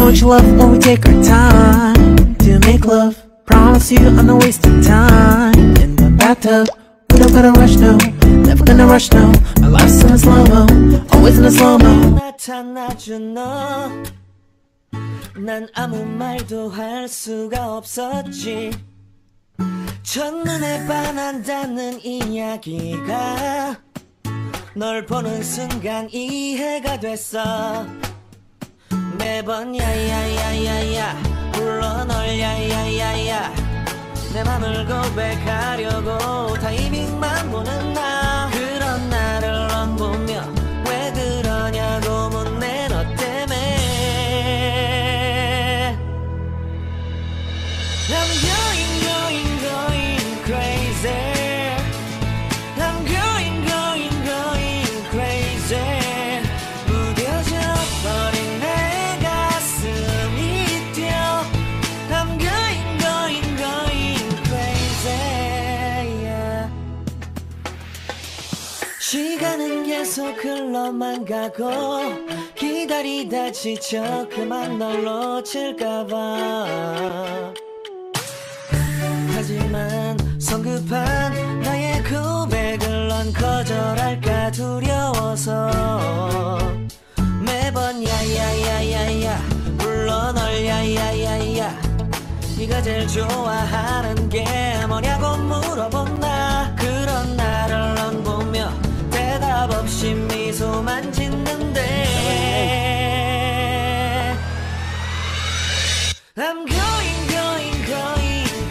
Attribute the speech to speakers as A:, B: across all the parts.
A: what you love when we take our time to make love. Promise you I'm not wasting time in the bathtub. We don't gotta rush, no, never gonna rush, no. My life's in a slow-mo, always in a slow-mo.
B: 나타나준 너, 난 아무 말도 할 수가 없었지. 첫눈에 반한다는 이야기가 널 보는 순간 이해가 됐어. 매번 야야야야야 불러 널 야야야야 내 맘을 고백하려고 타이밍만 보는 나. 그런 나를 넌 보며 왜 그러냐고 묻네. 너 때문에 I'm going crazy. I'm going crazy. 무뎌져 버린 내 가슴이 뛰어. I'm going crazy. Yeah. 시간은 계속 흘러만 가고 기다리다 지쳐 그만 널 놓칠까봐. 하지만 성급한 나의 고백을 넌 거절할까 두려워서 매번 야야야야야 불러 널 야야야야 네가 제일 좋아하는 게 뭐냐고 물어본 나. 그런 나를 넌 보며 대답 없이 미소만 짓는데 I'm going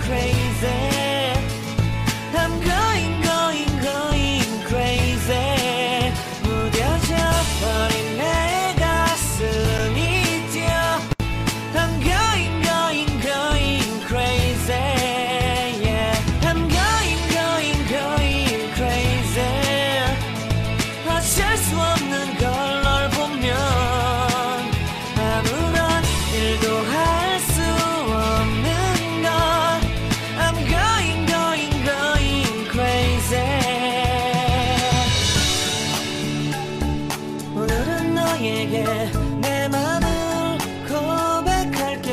B: crazy. I'm going crazy. 무뎌져 버린 내 가슴이 뛰어. I'm going crazy. Yeah. I'm going crazy. 어쩔 수 없는 걸 널 보면 아무런 일도 할 수 없는 걸. I'm going crazy. 오늘은 너에게 내 맘을 고백할게.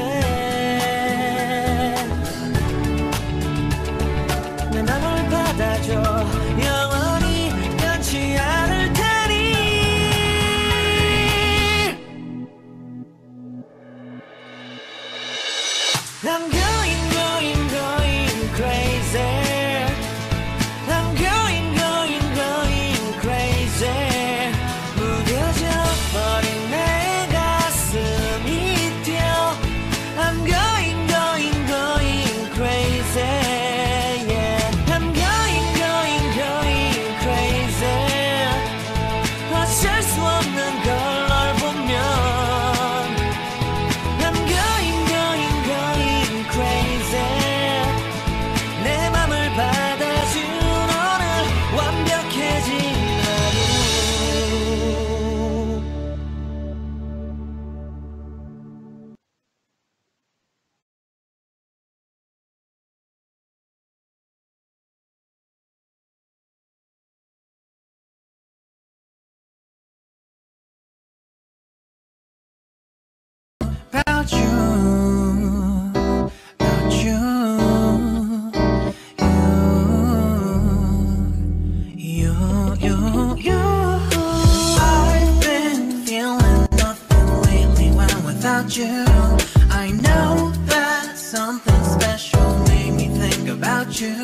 B: 내 맘을 받아줘. 영원히 변치 않을 테니. I'm going crazy. I'm going crazy. 무뎌져 버린 내 가슴이 뛰어. I'm going crazy. Yeah. I'm going crazy. 어쩔 수 없는 걸 널 보면 I'm going crazy. 내 맘을 받아준 오늘 완벽해진 하루.
A: About you, you. I've been feeling nothing lately when without you. I know that something special made me think about you.